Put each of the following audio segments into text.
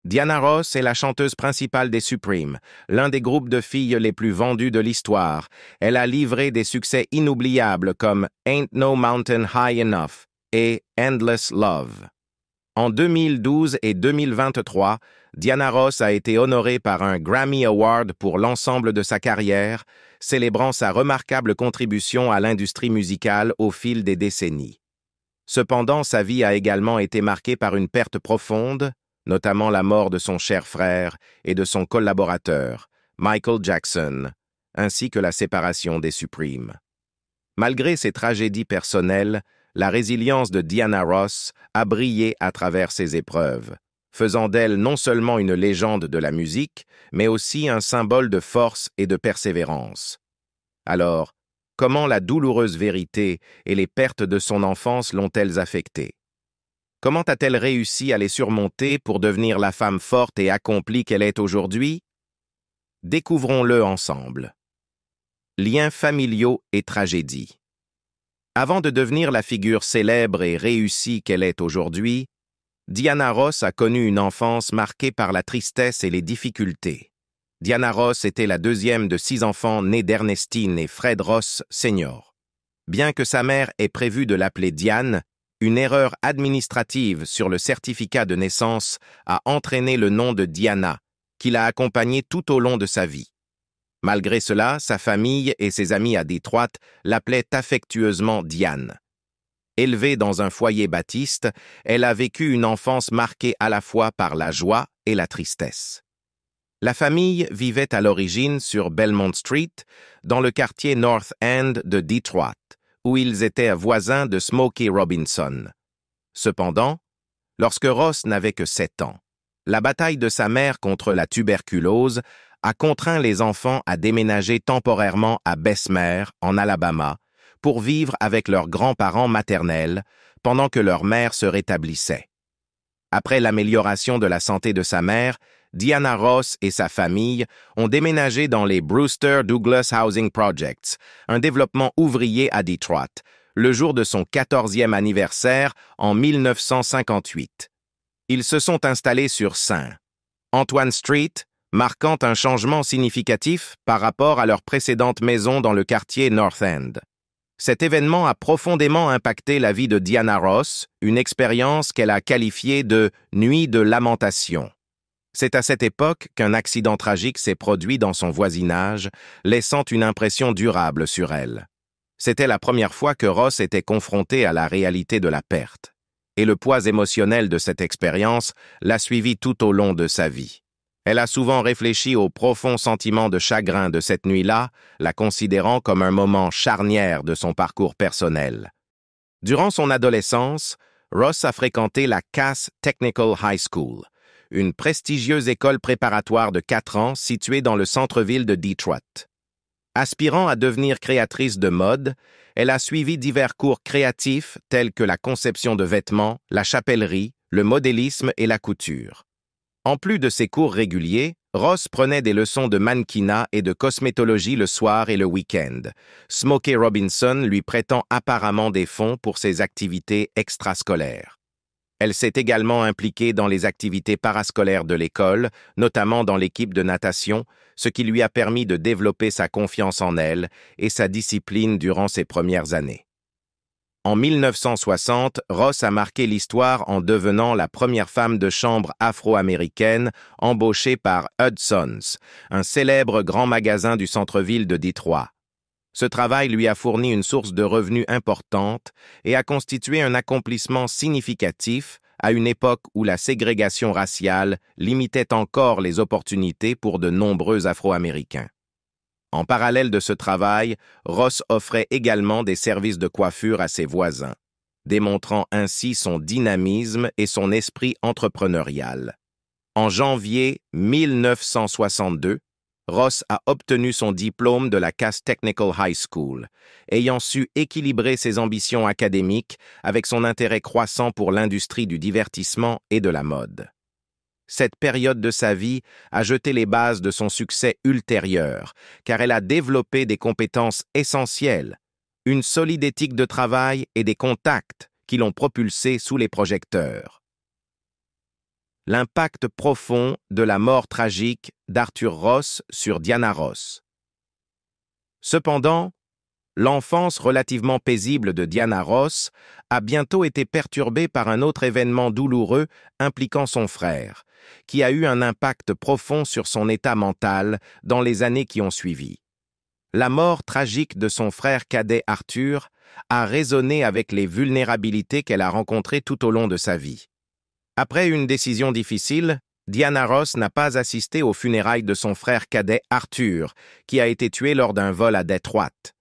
Diana Ross est la chanteuse principale des Supremes, l'un des groupes de filles les plus vendus de l'histoire. Elle a livré des succès inoubliables comme Ain't No Mountain High Enough et Endless Love. En 2012 et 2023, Diana Ross a été honorée par un Grammy Award pour l'ensemble de sa carrière, célébrant sa remarquable contribution à l'industrie musicale au fil des décennies. Cependant, sa vie a également été marquée par une perte profonde, notamment la mort de son cher frère et de son collaborateur, Michael Jackson, ainsi que la séparation des Supremes. Malgré ces tragédies personnelles, la résilience de Diana Ross a brillé à travers ces épreuves, faisant d'elle non seulement une légende de la musique, mais aussi un symbole de force et de persévérance. Alors, comment la douloureuse vérité et les pertes de son enfance l'ont-elles affectée? Comment a-t-elle réussi à les surmonter pour devenir la femme forte et accomplie qu'elle est aujourd'hui? Découvrons-le ensemble. Liens familiaux et tragédies. Avant de devenir la figure célèbre et réussie qu'elle est aujourd'hui, Diana Ross a connu une enfance marquée par la tristesse et les difficultés. Diana Ross était la deuxième de 6 enfants nés d'Ernestine et Fred Ross Sr. Bien que sa mère ait prévu de l'appeler Diane, une erreur administrative sur le certificat de naissance a entraîné le nom de Diana, qui l'a accompagnée tout au long de sa vie. Malgré cela, sa famille et ses amis à Détroit l'appelaient affectueusement Diane. Élevée dans un foyer baptiste, elle a vécu une enfance marquée à la fois par la joie et la tristesse. La famille vivait à l'origine sur Belmont Street, dans le quartier North End de Détroit, où ils étaient voisins de Smokey Robinson. Cependant, lorsque Ross n'avait que 7 ans, la bataille de sa mère contre la tuberculose a contraint les enfants à déménager temporairement à Bessemer, en Alabama, pour vivre avec leurs grands-parents maternels pendant que leur mère se rétablissait. Après l'amélioration de la santé de sa mère, Diana Ross et sa famille ont déménagé dans les Brewster Douglas Housing Projects, un développement ouvrier à Detroit, le jour de son 14e anniversaire en 1958. Ils se sont installés sur St. Antoine Street, marquant un changement significatif par rapport à leur précédente maison dans le quartier North End. Cet événement a profondément impacté la vie de Diana Ross, une expérience qu'elle a qualifiée de « nuit de lamentation ». C'est à cette époque qu'un accident tragique s'est produit dans son voisinage, laissant une impression durable sur elle. C'était la première fois que Ross était confrontée à la réalité de la perte, et le poids émotionnel de cette expérience l'a suivie tout au long de sa vie. Elle a souvent réfléchi au profond sentiment de chagrin de cette nuit-là, la considérant comme un moment charnière de son parcours personnel. Durant son adolescence, Ross a fréquenté la Cass Technical High School, une prestigieuse école préparatoire de 4 ans située dans le centre-ville de Detroit. Aspirant à devenir créatrice de mode, elle a suivi divers cours créatifs tels que la conception de vêtements, la chapellerie, le modélisme et la couture. En plus de ses cours réguliers, Ross prenait des leçons de mannequinat et de cosmétologie le soir et le week-end, Smokey Robinson lui prêtant apparemment des fonds pour ses activités extrascolaires. Elle s'est également impliquée dans les activités parascolaires de l'école, notamment dans l'équipe de natation, ce qui lui a permis de développer sa confiance en elle et sa discipline durant ses premières années. En 1960, Ross a marqué l'histoire en devenant la première femme de chambre afro-américaine embauchée par Hudson's, un célèbre grand magasin du centre-ville de Détroit. Ce travail lui a fourni une source de revenus importante et a constitué un accomplissement significatif à une époque où la ségrégation raciale limitait encore les opportunités pour de nombreux Afro-Américains. En parallèle de ce travail, Ross offrait également des services de coiffure à ses voisins, démontrant ainsi son dynamisme et son esprit entrepreneurial. En janvier 1962, Ross a obtenu son diplôme de la Cass Technical High School, ayant su équilibrer ses ambitions académiques avec son intérêt croissant pour l'industrie du divertissement et de la mode. Cette période de sa vie a jeté les bases de son succès ultérieur, car elle a développé des compétences essentielles, une solide éthique de travail et des contacts qui l'ont propulsée sous les projecteurs. l'impact profond de la mort tragique d'Arthur Ross sur Diana Ross. Cependant, l'enfance relativement paisible de Diana Ross a bientôt été perturbée par un autre événement douloureux impliquant son frère, qui a eu un impact profond sur son état mental dans les années qui ont suivi. La mort tragique de son frère cadet Arthur a résonné avec les vulnérabilités qu'elle a rencontrées tout au long de sa vie. Après une décision difficile, Diana Ross n'a pas assisté aux funérailles de son frère cadet Arthur, qui a été tué lors d'un vol à Detroit.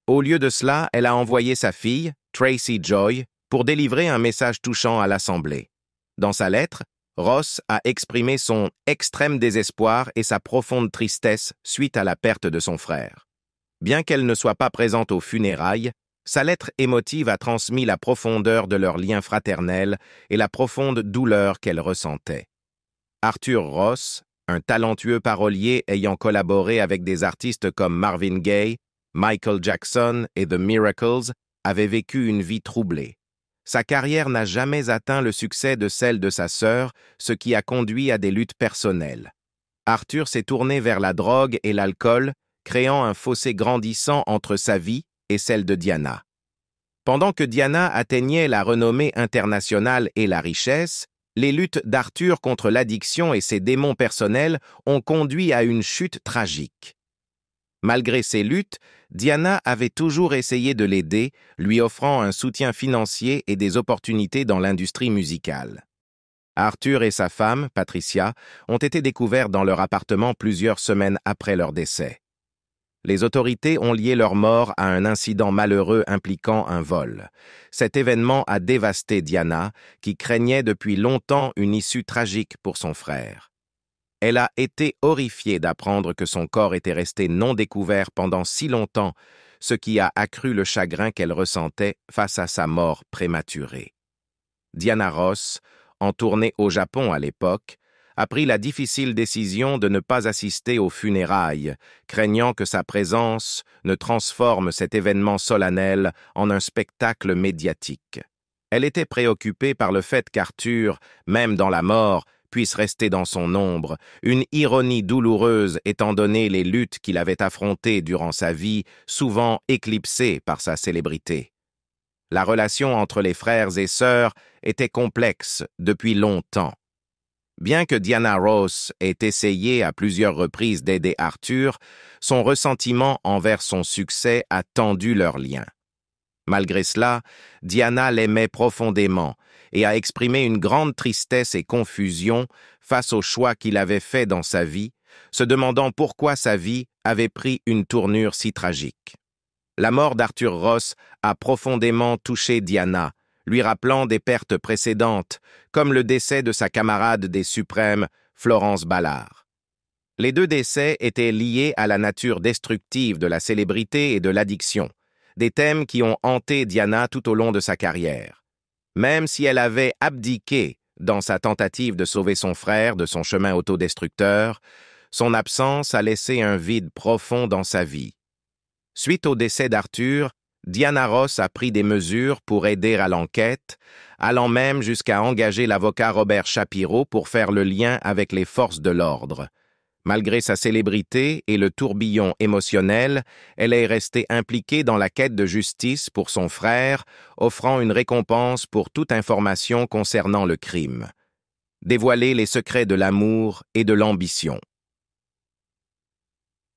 Au lieu de cela, elle a envoyé sa fille, Tracy Joy, pour délivrer un message touchant à l'Assemblée. Dans sa lettre, Ross a exprimé son extrême désespoir et sa profonde tristesse suite à la perte de son frère. Bien qu'elle ne soit pas présente aux funérailles, sa lettre émotive a transmis la profondeur de leur lien fraternel et la profonde douleur qu'elle ressentait. Arthur Ross, un talentueux parolier ayant collaboré avec des artistes comme Marvin Gaye, Michael Jackson et The Miracles, avait vécu une vie troublée. Sa carrière n'a jamais atteint le succès de celle de sa sœur, ce qui a conduit à des luttes personnelles. Arthur s'est tourné vers la drogue et l'alcool, créant un fossé grandissant entre sa vie et celle de Diana. Pendant que Diana atteignait la renommée internationale et la richesse, les luttes d'Arthur contre l'addiction et ses démons personnels ont conduit à une chute tragique. Malgré ces luttes, Diana avait toujours essayé de l'aider, lui offrant un soutien financier et des opportunités dans l'industrie musicale. Arthur et sa femme, Patricia, ont été découverts dans leur appartement plusieurs semaines après leur décès. Les autorités ont lié leur mort à un incident malheureux impliquant un vol. Cet événement a dévasté Diana, qui craignait depuis longtemps une issue tragique pour son frère. Elle a été horrifiée d'apprendre que son corps était resté non découvert pendant si longtemps, ce qui a accru le chagrin qu'elle ressentait face à sa mort prématurée. Diana Ross, en tournée au Japon à l'époque, a pris la difficile décision de ne pas assister aux funérailles, craignant que sa présence ne transforme cet événement solennel en un spectacle médiatique. Elle était préoccupée par le fait qu'Arthur, même dans la mort, puisse rester dans son ombre, une ironie douloureuse étant donné les luttes qu'il avait affrontées durant sa vie, souvent éclipsées par sa célébrité. La relation entre les frères et sœurs était complexe depuis longtemps. Bien que Diana Ross ait essayé à plusieurs reprises d'aider Arthur, son ressentiment envers son succès a tendu leurs liens. Malgré cela, Diana l'aimait profondément et a exprimé une grande tristesse et confusion face au choix qu'il avait fait dans sa vie, se demandant pourquoi sa vie avait pris une tournure si tragique. La mort d'Arthur Ross a profondément touché Diana, lui rappelant des pertes précédentes, comme le décès de sa camarade des Suprêmes, Florence Ballard. Les deux décès étaient liés à la nature destructive de la célébrité et de l'addiction, des thèmes qui ont hanté Diana tout au long de sa carrière. Même si elle avait abdiqué dans sa tentative de sauver son frère de son chemin autodestructeur, son absence a laissé un vide profond dans sa vie. Suite au décès d'Arthur, Diana Ross a pris des mesures pour aider à l'enquête, allant même jusqu'à engager l'avocat Robert Shapiro pour faire le lien avec les forces de l'ordre. Malgré sa célébrité et le tourbillon émotionnel, elle est restée impliquée dans la quête de justice pour son frère, offrant une récompense pour toute information concernant le crime. Dévoiler les secrets de l'amour et de l'ambition.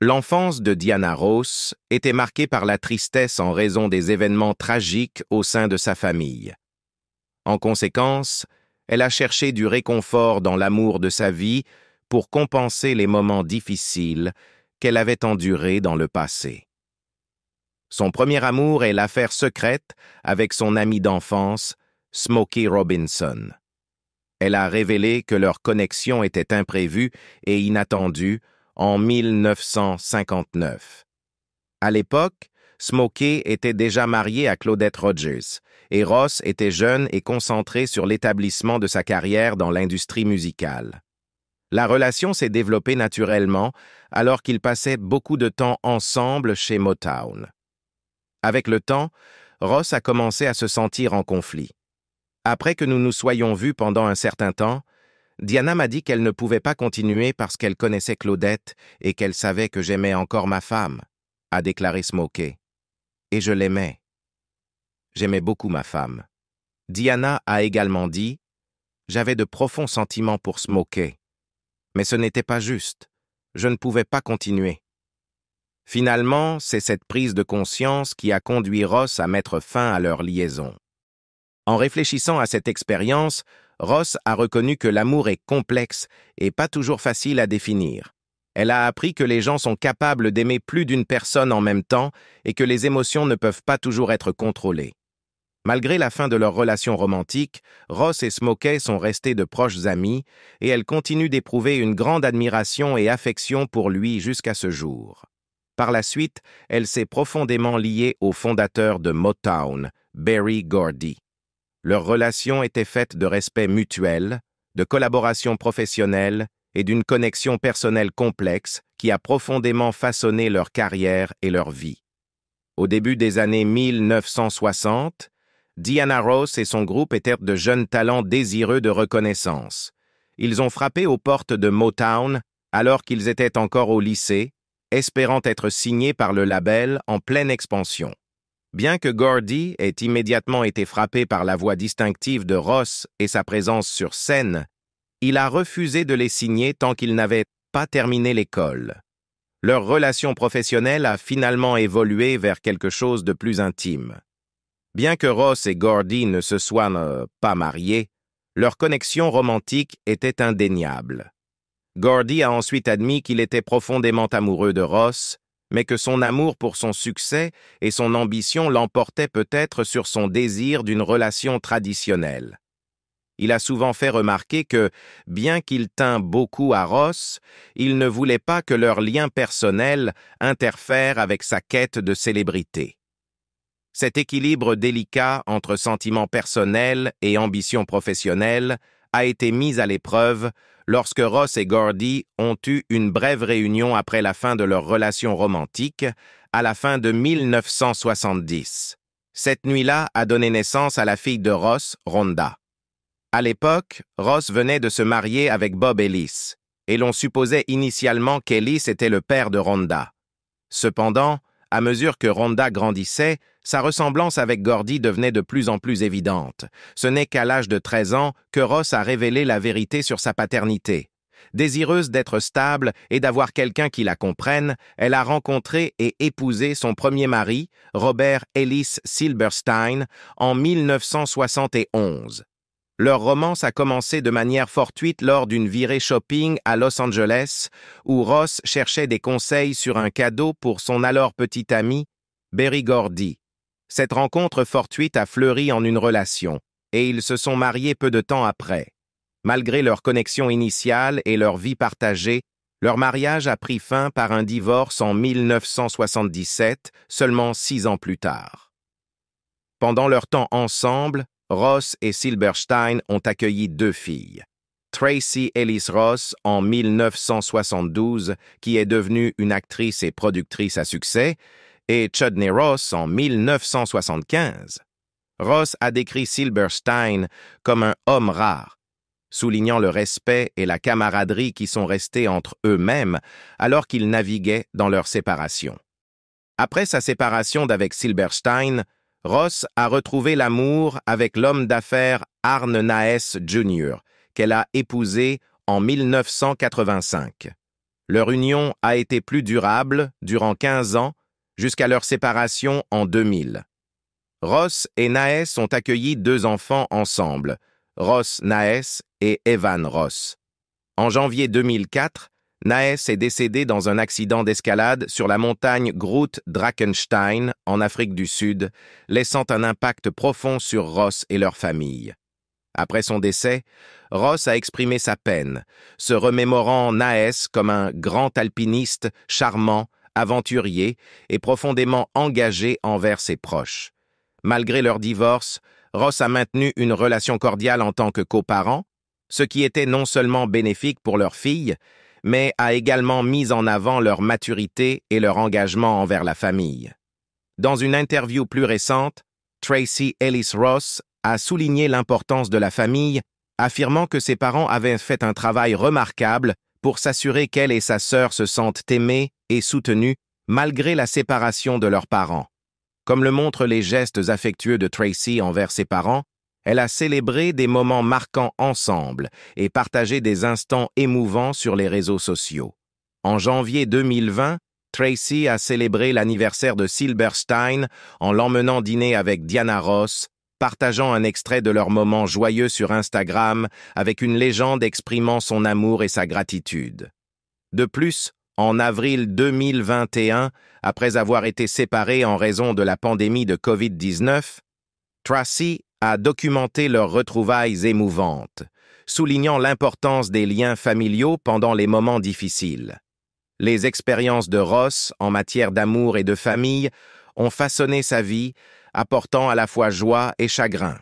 L'enfance de Diana Ross était marquée par la tristesse en raison des événements tragiques au sein de sa famille. En conséquence, elle a cherché du réconfort dans l'amour de sa vie pour compenser les moments difficiles qu'elle avait endurés dans le passé. Son premier amour est l'affaire secrète avec son ami d'enfance, Smokey Robinson. Elle a révélé que leur connexion était imprévue et inattendue en 1959. À l'époque, Smokey était déjà marié à Claudette Rogers, et Ross était jeune et concentré sur l'établissement de sa carrière dans l'industrie musicale. La relation s'est développée naturellement alors qu'ils passaient beaucoup de temps ensemble chez Motown. Avec le temps, Ross a commencé à se sentir en conflit. Après que nous nous soyons vus pendant un certain temps, Diana m'a dit qu'elle ne pouvait pas continuer parce qu'elle connaissait Claudette et qu'elle savait que j'aimais encore ma femme, a déclaré Smokey. Et je l'aimais. J'aimais beaucoup ma femme. Diana a également dit « J'avais de profonds sentiments pour Smokey. Mais ce n'était pas juste. Je ne pouvais pas continuer. » Finalement, c'est cette prise de conscience qui a conduit Ross à mettre fin à leur liaison. En réfléchissant à cette expérience, Ross a reconnu que l'amour est complexe et pas toujours facile à définir. Elle a appris que les gens sont capables d'aimer plus d'une personne en même temps et que les émotions ne peuvent pas toujours être contrôlées. Malgré la fin de leur relation romantique, Ross et Smokey sont restés de proches amis et elle continue d'éprouver une grande admiration et affection pour lui jusqu'à ce jour. Par la suite, elle s'est profondément liée au fondateur de Motown, Berry Gordy. Leur relation était faite de respect mutuel, de collaboration professionnelle et d'une connexion personnelle complexe qui a profondément façonné leur carrière et leur vie. Au début des années 1960, Diana Ross et son groupe étaient de jeunes talents désireux de reconnaissance. Ils ont frappé aux portes de Motown alors qu'ils étaient encore au lycée, espérant être signés par le label en pleine expansion. Bien que Gordy ait immédiatement été frappé par la voix distinctive de Ross et sa présence sur scène, il a refusé de les signer tant qu'ils n'avaient pas terminé l'école. Leur relation professionnelle a finalement évolué vers quelque chose de plus intime. Bien que Ross et Gordy ne se soient pas mariés, leur connexion romantique était indéniable. Gordy a ensuite admis qu'il était profondément amoureux de Ross, mais que son amour pour son succès et son ambition l'emportaient peut-être sur son désir d'une relation traditionnelle. Il a souvent fait remarquer que, bien qu'il tînt beaucoup à Ross, il ne voulait pas que leur lien personnel interfère avec sa quête de célébrité. Cet équilibre délicat entre sentiments personnels et ambition professionnelle a été mis à l'épreuve lorsque Ross et Gordy ont eu une brève réunion après la fin de leur relation romantique, à la fin de 1970. Cette nuit-là a donné naissance à la fille de Ross, Rhonda. À l'époque, Ross venait de se marier avec Bob Ellis, et l'on supposait initialement qu'Ellis était le père de Rhonda. Cependant, à mesure que Rhonda grandissait, sa ressemblance avec Gordy devenait de plus en plus évidente. Ce n'est qu'à l'âge de 13 ans que Ross a révélé la vérité sur sa paternité. Désireuse d'être stable et d'avoir quelqu'un qui la comprenne, elle a rencontré et épousé son premier mari, Robert Ellis Silberstein, en 1971. Leur romance a commencé de manière fortuite lors d'une virée shopping à Los Angeles, où Ross cherchait des conseils sur un cadeau pour son alors petit ami, Berry Gordy. Cette rencontre fortuite a fleuri en une relation, et ils se sont mariés peu de temps après. Malgré leur connexion initiale et leur vie partagée, leur mariage a pris fin par un divorce en 1977, seulement 6 ans plus tard. Pendant leur temps ensemble, Ross et Silberstein ont accueilli 2 filles. Tracy Ellis Ross en 1972, qui est devenue une actrice et productrice à succès, et Chudney Ross en 1975. Ross a décrit Silberstein comme un homme rare, soulignant le respect et la camaraderie qui sont restés entre eux-mêmes alors qu'ils naviguaient dans leur séparation. Après sa séparation d'avec Silberstein, Ross a retrouvé l'amour avec l'homme d'affaires Arne Naess Jr., qu'elle a épousé en 1985. Leur union a été plus durable durant 15 ans, jusqu'à leur séparation en 2000. Ross et Naess ont accueilli 2 enfants ensemble, Ross Naess et Evan Ross. En janvier 2004, Naess est décédé dans un accident d'escalade sur la montagne Groot Drakenstein, en Afrique du Sud, laissant un impact profond sur Ross et leur famille. Après son décès, Ross a exprimé sa peine, se remémorant Naess comme un grand alpiniste charmant, aventurier et profondément engagé envers ses proches. Malgré leur divorce, Ross a maintenu une relation cordiale en tant que coparents, ce qui était non seulement bénéfique pour leur fille, mais a également mis en avant leur maturité et leur engagement envers la famille. Dans une interview plus récente, Tracy Ellis Ross a souligné l'importance de la famille affirmant que ses parents avaient fait un travail remarquable pour s'assurer qu'elle et sa sœur se sentent aimées et soutenues malgré la séparation de leurs parents. Comme le montrent les gestes affectueux de Tracy envers ses parents, elle a célébré des moments marquants ensemble et partagé des instants émouvants sur les réseaux sociaux. En janvier 2020, Tracy a célébré l'anniversaire de Silberstein en l'emmenant dîner avec Diana Ross, partageant un extrait de leur moment joyeux sur Instagram avec une légende exprimant son amour et sa gratitude. De plus, en avril 2021, après avoir été séparés en raison de la pandémie de COVID-19, Tracy a documenté leurs retrouvailles émouvantes, soulignant l'importance des liens familiaux pendant les moments difficiles. Les expériences de Ross en matière d'amour et de famille ont façonné sa vie, apportant à la fois joie et chagrin.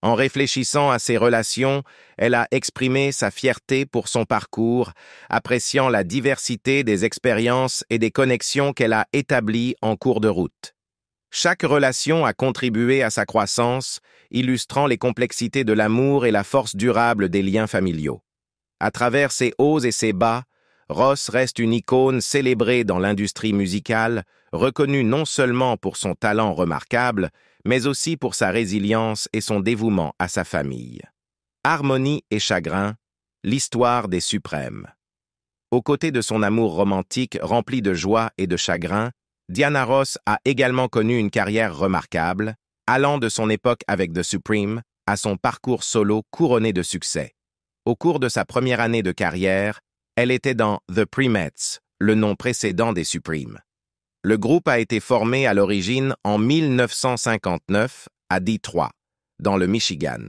En réfléchissant à ses relations, elle a exprimé sa fierté pour son parcours, appréciant la diversité des expériences et des connexions qu'elle a établies en cours de route. Chaque relation a contribué à sa croissance, illustrant les complexités de l'amour et la force durable des liens familiaux. À travers ses hauts et ses bas, Ross reste une icône célébrée dans l'industrie musicale, reconnue non seulement pour son talent remarquable, mais aussi pour sa résilience et son dévouement à sa famille. Harmonie et chagrin, l'histoire des suprêmes. Aux côtés de son amour romantique rempli de joie et de chagrin, Diana Ross a également connu une carrière remarquable, allant de son époque avec The Supreme à son parcours solo couronné de succès. Au cours de sa première année de carrière, elle était dans The Primettes, le nom précédent des Supremes. Le groupe a été formé à l'origine en 1959 à Détroit, dans le Michigan.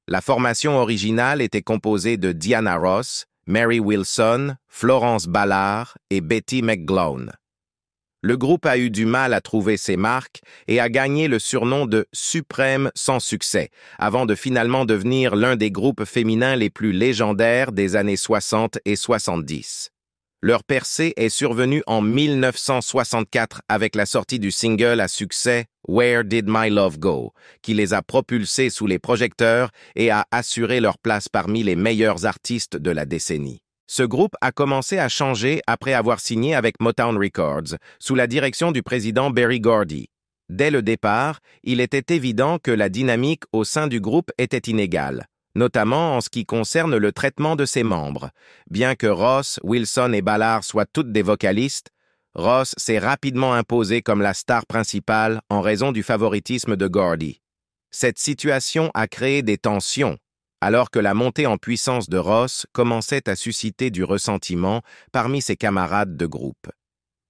La formation originale était composée de Diana Ross, Mary Wilson, Florence Ballard et Betty McGlown. Le groupe a eu du mal à trouver ses marques et a gagné le surnom de « Suprême sans succès », avant de finalement devenir l'un des groupes féminins les plus légendaires des années 60 et 70. Leur percée est survenue en 1964 avec la sortie du single à succès « Where Did My Love Go », qui les a propulsés sous les projecteurs et a assuré leur place parmi les meilleurs artistes de la décennie. Ce groupe a commencé à changer après avoir signé avec Motown Records, sous la direction du président Berry Gordy. Dès le départ, il était évident que la dynamique au sein du groupe était inégale, notamment en ce qui concerne le traitement de ses membres. Bien que Ross, Wilson et Ballard soient toutes des vocalistes, Ross s'est rapidement imposé comme la star principale en raison du favoritisme de Gordy. Cette situation a créé des tensions, alors que la montée en puissance de Ross commençait à susciter du ressentiment parmi ses camarades de groupe.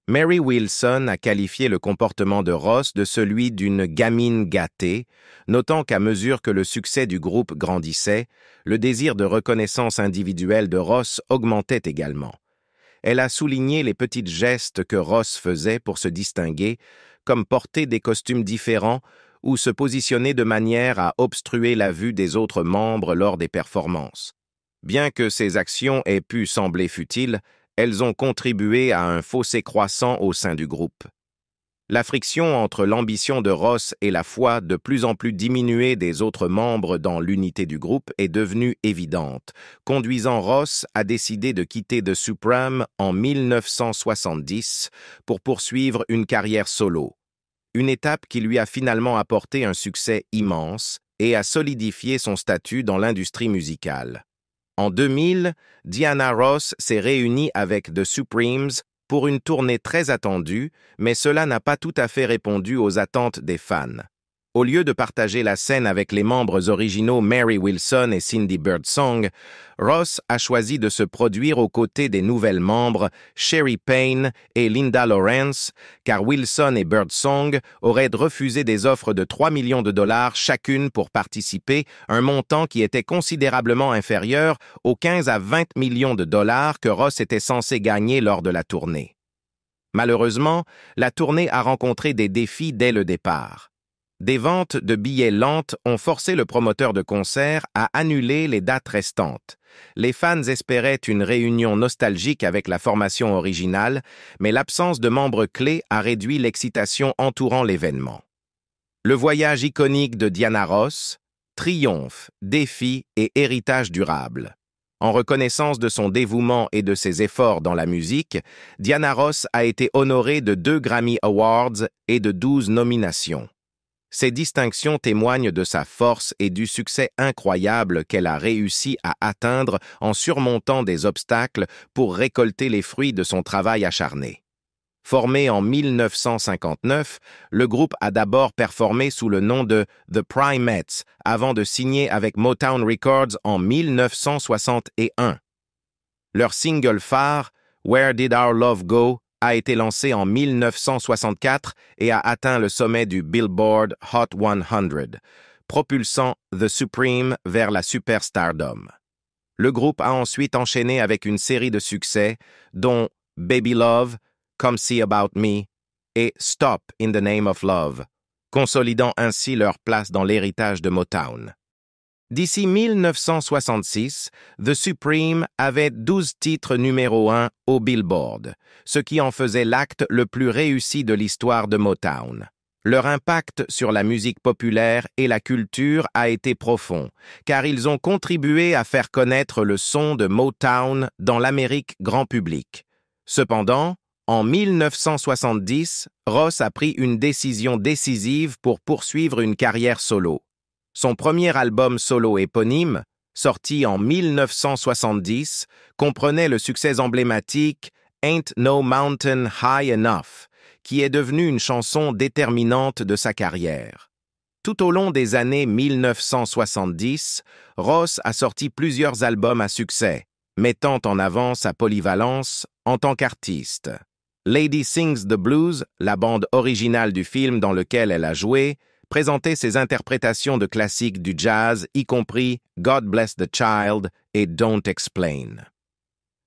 Mary Wilson a qualifié le comportement de Ross de celui d'une gamine gâtée, notant qu'à mesure que le succès du groupe grandissait, le désir de reconnaissance individuelle de Ross augmentait également. Elle a souligné les petits gestes que Ross faisait pour se distinguer, comme porter des costumes différents ou se positionner de manière à obstruer la vue des autres membres lors des performances. Bien que ces actions aient pu sembler futiles, elles ont contribué à un fossé croissant au sein du groupe. La friction entre l'ambition de Ross et la foi de plus en plus diminuée des autres membres dans l'unité du groupe est devenue évidente, conduisant Ross à décider de quitter The Supreme en 1970 pour poursuivre une carrière solo. Une étape qui lui a finalement apporté un succès immense et a solidifié son statut dans l'industrie musicale. En 2000, Diana Ross s'est réunie avec The Supremes pour une tournée très attendue, mais cela n'a pas tout à fait répondu aux attentes des fans. Au lieu de partager la scène avec les membres originaux Mary Wilson et Cindy Birdsong, Ross a choisi de se produire aux côtés des nouvelles membres Sherry Payne et Linda Lawrence, car Wilson et Birdsong auraient refusé des offres de 3 millions de dollars chacune pour participer, un montant qui était considérablement inférieur aux 15 à 20 millions de dollars que Ross était censé gagner lors de la tournée. Malheureusement, la tournée a rencontré des défis dès le départ. Des ventes de billets lentes ont forcé le promoteur de concert à annuler les dates restantes. Les fans espéraient une réunion nostalgique avec la formation originale, mais l'absence de membres clés a réduit l'excitation entourant l'événement. Le voyage iconique de Diana Ross, triomphe, défi et héritage durable. En reconnaissance de son dévouement et de ses efforts dans la musique, Diana Ross a été honorée de 2 Grammy Awards et de 12 nominations. Ces distinctions témoignent de sa force et du succès incroyable qu'elle a réussi à atteindre en surmontant des obstacles pour récolter les fruits de son travail acharné. Formé en 1959, le groupe a d'abord performé sous le nom de The Primettes avant de signer avec Motown Records en 1961. Leur single phare, Where Did Our Love Go, a été lancé en 1964 et a atteint le sommet du Billboard Hot 100, propulsant The Supreme vers la superstardom. Le groupe a ensuite enchaîné avec une série de succès, dont Baby Love, Come See About Me et Stop in the Name of Love, consolidant ainsi leur place dans l'héritage de Motown. D'ici 1966, The Supreme avait 12 titres numéro 1 au Billboard, ce qui en faisait l'acte le plus réussi de l'histoire de Motown. Leur impact sur la musique populaire et la culture a été profond, car ils ont contribué à faire connaître le son de Motown dans l'Amérique grand public. Cependant, en 1970, Ross a pris une décision décisive pour poursuivre une carrière solo. Son premier album solo éponyme, sorti en 1970, comprenait le succès emblématique Ain't No Mountain High Enough, qui est devenu une chanson déterminante de sa carrière. Tout au long des années 1970, Ross a sorti plusieurs albums à succès, mettant en avant sa polyvalence en tant qu'artiste. Lady Sings the Blues, la bande originale du film dans lequel elle a joué, présentait ses interprétations de classiques du jazz, y compris God Bless the Child et Don't Explain.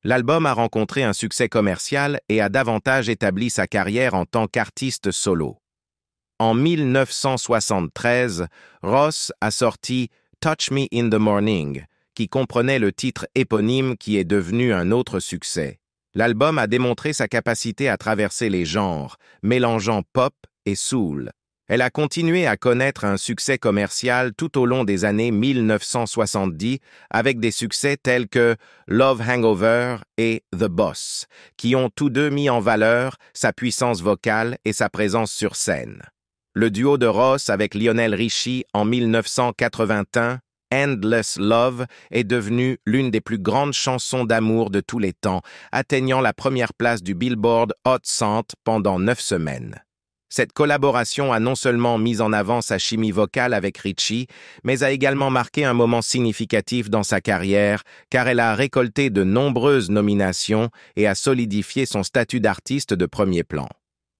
L'album a rencontré un succès commercial et a davantage établi sa carrière en tant qu'artiste solo. En 1973, Ross a sorti Touch Me in the Morning, qui comprenait le titre éponyme qui est devenu un autre succès. L'album a démontré sa capacité à traverser les genres, mélangeant pop et soul. Elle a continué à connaître un succès commercial tout au long des années 1970 avec des succès tels que Love Hangover et The Boss, qui ont tous deux mis en valeur sa puissance vocale et sa présence sur scène. Le duo de Ross avec Lionel Richie en 1981, Endless Love, est devenu l'une des plus grandes chansons d'amour de tous les temps, atteignant la première place du Billboard Hot 100 pendant 9 semaines. Cette collaboration a non seulement mis en avant sa chimie vocale avec Richie, mais a également marqué un moment significatif dans sa carrière, car elle a récolté de nombreuses nominations et a solidifié son statut d'artiste de premier plan.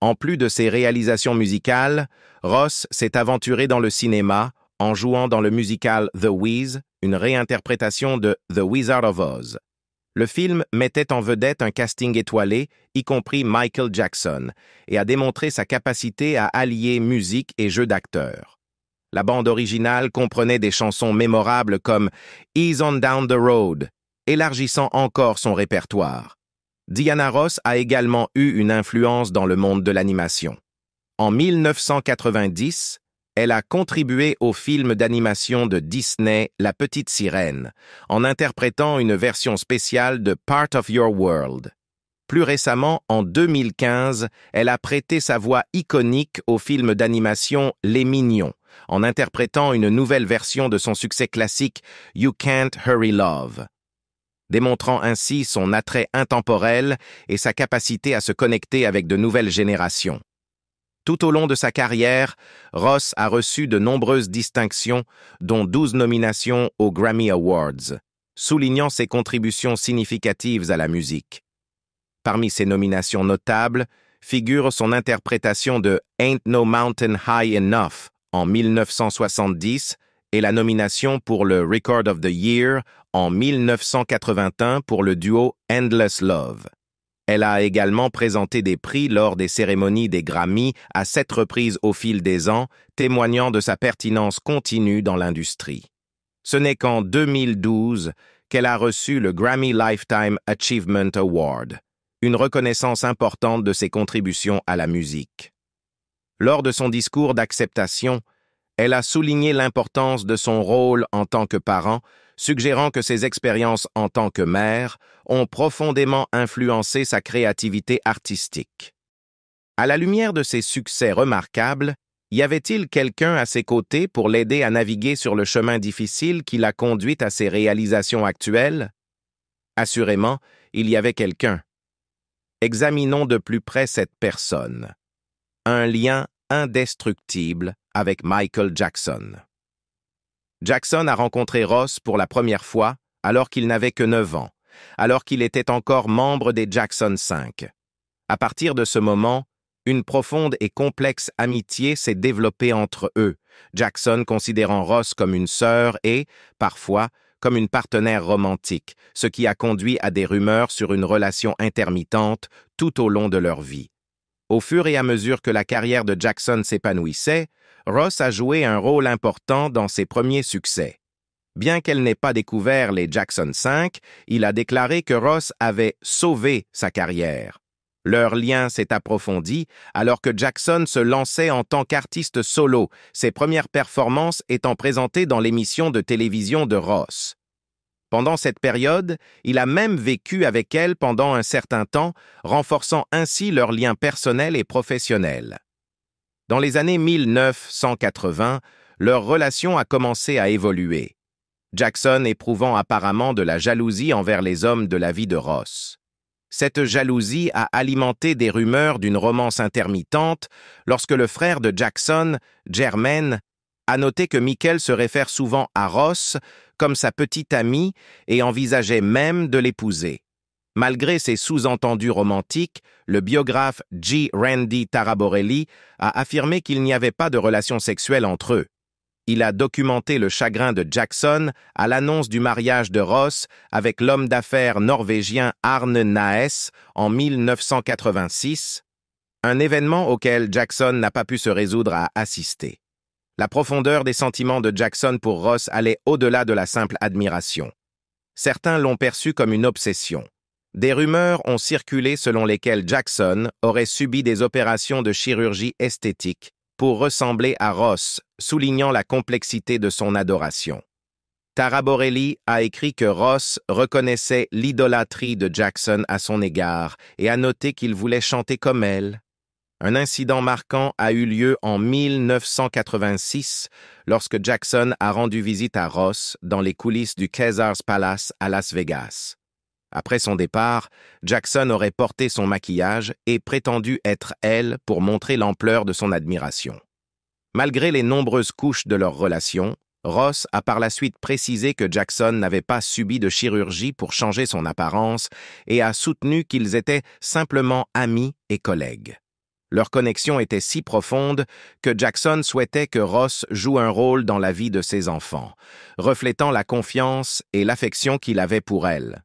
En plus de ses réalisations musicales, Ross s'est aventuré dans le cinéma en jouant dans le musical The Wiz, une réinterprétation de The Wizard of Oz. Le film mettait en vedette un casting étoilé, y compris Michael Jackson, et a démontré sa capacité à allier musique et jeu d'acteur. La bande originale comprenait des chansons mémorables comme Ease on Down the Road, élargissant encore son répertoire. Diana Ross a également eu une influence dans le monde de l'animation. En 1990, elle a contribué au film d'animation de Disney La Petite Sirène, en interprétant une version spéciale de Part of Your World. Plus récemment, en 2015, elle a prêté sa voix iconique au film d'animation Les Mignons, en interprétant une nouvelle version de son succès classique You Can't Hurry Love, démontrant ainsi son attrait intemporel et sa capacité à se connecter avec de nouvelles générations. Tout au long de sa carrière, Ross a reçu de nombreuses distinctions, dont 12 nominations aux Grammy Awards, soulignant ses contributions significatives à la musique. Parmi ses nominations notables figure son interprétation de Ain't No Mountain High Enough en 1970 et la nomination pour le Record of the Year en 1981 pour le duo Endless Love. Elle a également présenté des prix lors des cérémonies des Grammy à 7 reprises au fil des ans, témoignant de sa pertinence continue dans l'industrie. Ce n'est qu'en 2012 qu'elle a reçu le Grammy Lifetime Achievement Award, une reconnaissance importante de ses contributions à la musique. Lors de son discours d'acceptation, Elle a souligné l'importance de son rôle en tant que parent, suggérant que ses expériences en tant que mère ont profondément influencé sa créativité artistique. À la lumière de ses succès remarquables, y avait-il quelqu'un à ses côtés pour l'aider à naviguer sur le chemin difficile qui l'a conduite à ses réalisations actuelles? Assurément, il y avait quelqu'un. Examinons de plus près cette personne. Un lien indestructible avec Michael Jackson. Jackson a rencontré Ross pour la première fois alors qu'il n'avait que 9 ans, alors qu'il était encore membre des Jackson 5. À partir de ce moment, une profonde et complexe amitié s'est développée entre eux, Jackson considérant Ross comme une sœur et, parfois, comme une partenaire romantique, ce qui a conduit à des rumeurs sur une relation intermittente tout au long de leur vie. Au fur et à mesure que la carrière de Jackson s'épanouissait, Ross a joué un rôle important dans ses premiers succès. Bien qu'elle n'ait pas découvert les Jackson 5, il a déclaré que Ross avait sauvé sa carrière. Leur lien s'est approfondi alors que Jackson se lançait en tant qu'artiste solo, ses premières performances étant présentées dans l'émission de télévision de Ross. Pendant cette période, il a même vécu avec elle pendant un certain temps, renforçant ainsi leurs liens personnels et professionnels. Dans les années 1980, leur relation a commencé à évoluer, Jackson éprouvant apparemment de la jalousie envers les hommes de la vie de Ross. Cette jalousie a alimenté des rumeurs d'une romance intermittente lorsque le frère de Jackson, Jermaine, a noté que Michael se réfère souvent à Ross comme sa petite amie et envisageait même de l'épouser. Malgré ces sous-entendus romantiques, le biographe G. Randy Taraborelli a affirmé qu'il n'y avait pas de relation sexuelle entre eux. Il a documenté le chagrin de Jackson à l'annonce du mariage de Ross avec l'homme d'affaires norvégien Arne Naes en 1986, un événement auquel Jackson n'a pas pu se résoudre à assister. La profondeur des sentiments de Jackson pour Ross allait au-delà de la simple admiration. Certains l'ont perçu comme une obsession. Des rumeurs ont circulé selon lesquelles Jackson aurait subi des opérations de chirurgie esthétique pour ressembler à Ross, soulignant la complexité de son adoration. Taraborelli a écrit que Ross reconnaissait l'idolâtrie de Jackson à son égard et a noté qu'il voulait chanter comme elle. Un incident marquant a eu lieu en 1986 lorsque Jackson a rendu visite à Ross dans les coulisses du Caesars Palace à Las Vegas. Après son départ, Jackson aurait porté son maquillage et prétendu être elle pour montrer l'ampleur de son admiration. Malgré les nombreuses couches de leur relation, Ross a par la suite précisé que Jackson n'avait pas subi de chirurgie pour changer son apparence et a soutenu qu'ils étaient simplement amis et collègues. Leur connexion était si profonde que Jackson souhaitait que Ross joue un rôle dans la vie de ses enfants, reflétant la confiance et l'affection qu'il avait pour elle.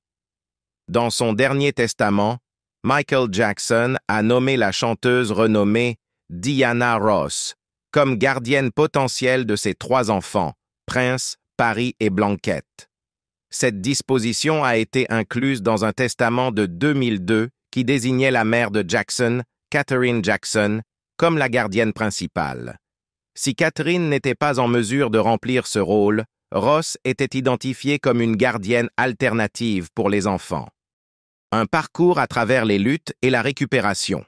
Dans son dernier testament, Michael Jackson a nommé la chanteuse renommée Diana Ross comme gardienne potentielle de ses 3 enfants, Prince, Paris et Blanquette. Cette disposition a été incluse dans un testament de 2002 qui désignait la mère de Jackson, Catherine Jackson, comme la gardienne principale. Si Catherine n'était pas en mesure de remplir ce rôle, Ross était identifiée comme une gardienne alternative pour les enfants. Un parcours à travers les luttes et la récupération.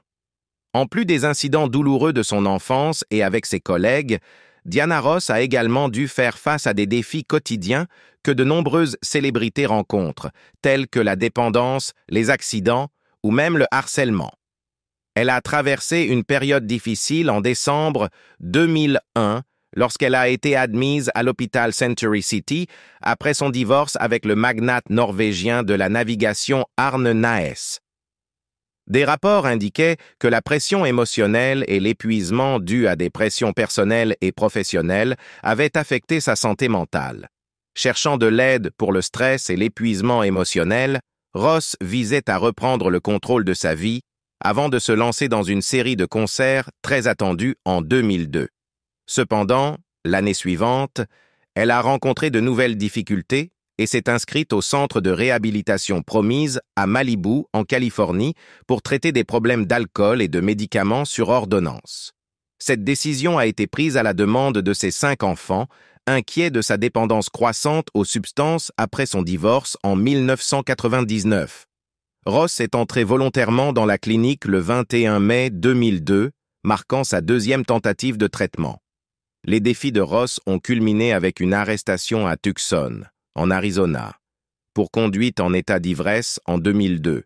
En plus des incidents douloureux de son enfance et avec ses collègues, Diana Ross a également dû faire face à des défis quotidiens que de nombreuses célébrités rencontrent, tels que la dépendance, les accidents ou même le harcèlement. Elle a traversé une période difficile en décembre 2001 lorsqu'elle a été admise à l'hôpital Century City après son divorce avec le magnate norvégien de la navigation Arne Naes. Des rapports indiquaient que la pression émotionnelle et l'épuisement dû à des pressions personnelles et professionnelles avaient affecté sa santé mentale. Cherchant de l'aide pour le stress et l'épuisement émotionnel, Ross visait à reprendre le contrôle de sa vie avant de se lancer dans une série de concerts très attendus en 2002. Cependant, l'année suivante, elle a rencontré de nouvelles difficultés et s'est inscrite au centre de réhabilitation Promise à Malibu, en Californie, pour traiter des problèmes d'alcool et de médicaments sur ordonnance. Cette décision a été prise à la demande de ses 5 enfants, inquiets de sa dépendance croissante aux substances après son divorce en 1999. Ross est entré volontairement dans la clinique le 21 mai 2002, marquant sa 2e tentative de traitement. Les défis de Ross ont culminé avec une arrestation à Tucson, en Arizona, pour conduite en état d'ivresse en 2002.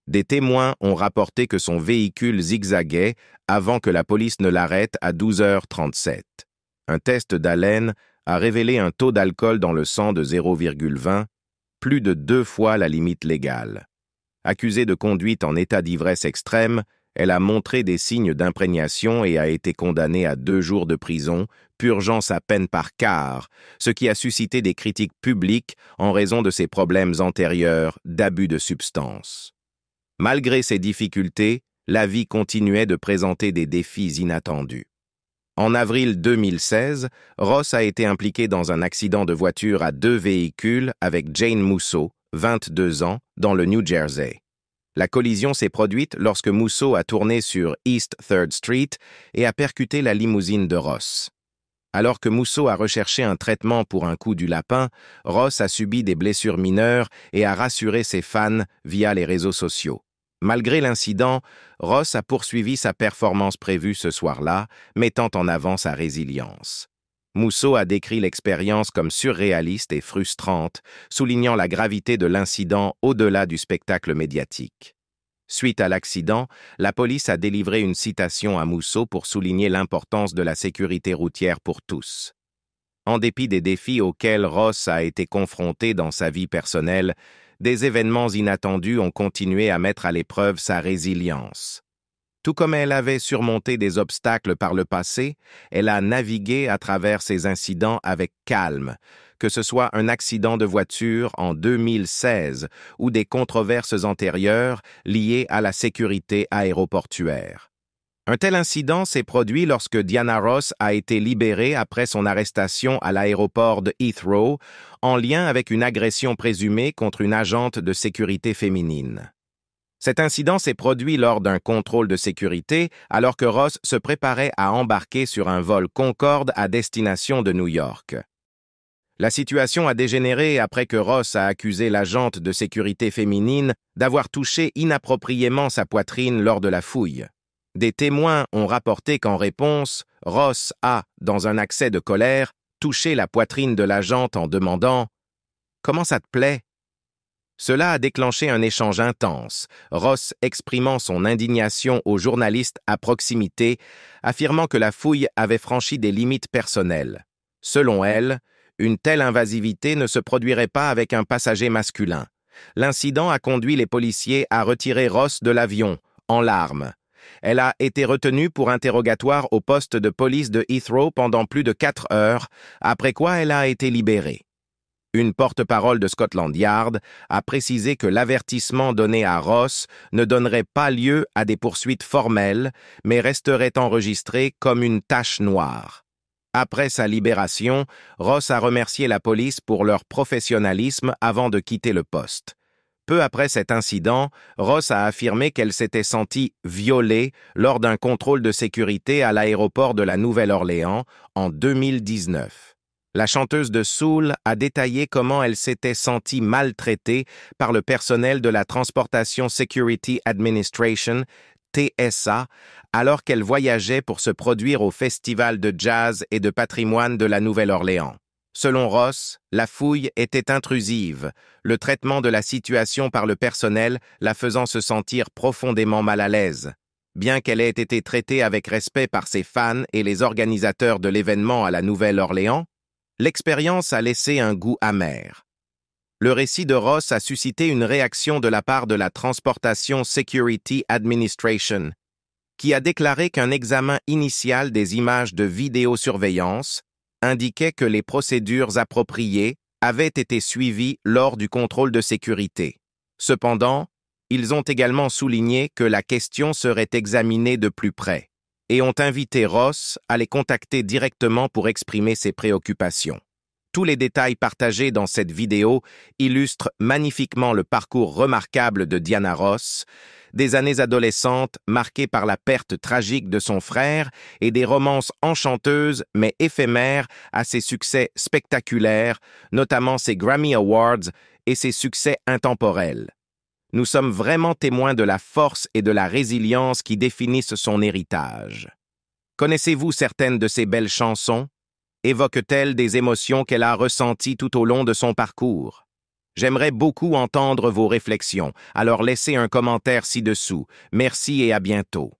Des témoins ont rapporté que son véhicule zigzaguait avant que la police ne l'arrête à 12h37. Un test d'haleine a révélé un taux d'alcool dans le sang de 0,20, plus de 2 fois la limite légale. Accusée de conduite en état d'ivresse extrême, elle a montré des signes d'imprégnation et a été condamnée à 2 jours de prison, purgeant sa peine par quart, ce qui a suscité des critiques publiques en raison de ses problèmes antérieurs d'abus de substances. Malgré ces difficultés, la vie continuait de présenter des défis inattendus. En avril 2016, Ross a été impliqué dans un accident de voiture à 2 véhicules avec Jane Musso, 22 ans, dans le New Jersey. La collision s'est produite lorsque Musso a tourné sur East 3rd Street et a percuté la limousine de Ross. Alors que Musso a recherché un traitement pour un coup du lapin, Ross a subi des blessures mineures et a rassuré ses fans via les réseaux sociaux. Malgré l'incident, Ross a poursuivi sa performance prévue ce soir-là, mettant en avant sa résilience. Musso a décrit l'expérience comme surréaliste et frustrante, soulignant la gravité de l'incident au-delà du spectacle médiatique. Suite à l'accident, la police a délivré une citation à Musso pour souligner l'importance de la sécurité routière pour tous. En dépit des défis auxquels Ross a été confronté dans sa vie personnelle, des événements inattendus ont continué à mettre à l'épreuve sa résilience. Tout comme elle avait surmonté des obstacles par le passé, elle a navigué à travers ces incidents avec calme, que ce soit un accident de voiture en 2016 ou des controverses antérieures liées à la sécurité aéroportuaire. Un tel incident s'est produit lorsque Diana Ross a été libérée après son arrestation à l'aéroport de Heathrow en lien avec une agression présumée contre une agente de sécurité féminine. Cet incident s'est produit lors d'un contrôle de sécurité alors que Ross se préparait à embarquer sur un vol Concorde à destination de New York. La situation a dégénéré après que Ross a accusé l'agente de sécurité féminine d'avoir touché inappropriément sa poitrine lors de la fouille. Des témoins ont rapporté qu'en réponse, Ross a, dans un accès de colère, touché la poitrine de l'agente en demandant « Comment ça te plaît ?» Cela a déclenché un échange intense, Ross exprimant son indignation aux journalistes à proximité, affirmant que la fouille avait franchi des limites personnelles. Selon elle, une telle invasivité ne se produirait pas avec un passager masculin. L'incident a conduit les policiers à retirer Ross de l'avion, en larmes. Elle a été retenue pour interrogatoire au poste de police de Heathrow pendant plus de 4 heures, après quoi elle a été libérée. Une porte-parole de Scotland Yard a précisé que l'avertissement donné à Ross ne donnerait pas lieu à des poursuites formelles, mais resterait enregistré comme une tache noire. Après sa libération, Ross a remercié la police pour leur professionnalisme avant de quitter le poste. Peu après cet incident, Ross a affirmé qu'elle s'était sentie violée lors d'un contrôle de sécurité à l'aéroport de la Nouvelle-Orléans en 2019. La chanteuse de soul a détaillé comment elle s'était sentie maltraitée par le personnel de la Transportation Security Administration, TSA, alors qu'elle voyageait pour se produire au Festival de jazz et de patrimoine de la Nouvelle-Orléans. Selon Ross, la fouille était intrusive, le traitement de la situation par le personnel la faisant se sentir profondément mal à l'aise. Bien qu'elle ait été traitée avec respect par ses fans et les organisateurs de l'événement à la Nouvelle-Orléans, l'expérience a laissé un goût amer. Le récit de Ross a suscité une réaction de la part de la Transportation Security Administration, qui a déclaré qu'un examen initial des images de vidéosurveillance indiquait que les procédures appropriées avaient été suivies lors du contrôle de sécurité. Cependant, ils ont également souligné que la question serait examinée de plus près et ont invité Ross à les contacter directement pour exprimer ses préoccupations. Tous les détails partagés dans cette vidéo illustrent magnifiquement le parcours remarquable de Diana Ross, des années adolescentes marquées par la perte tragique de son frère et des romances enchanteuses mais éphémères à ses succès spectaculaires, notamment ses Grammy Awards et ses succès intemporels. Nous sommes vraiment témoins de la force et de la résilience qui définissent son héritage. Connaissez-vous certaines de ces belles chansons? Évoquent-elles des émotions qu'elle a ressenties tout au long de son parcours? J'aimerais beaucoup entendre vos réflexions, alors laissez un commentaire ci-dessous. Merci et à bientôt.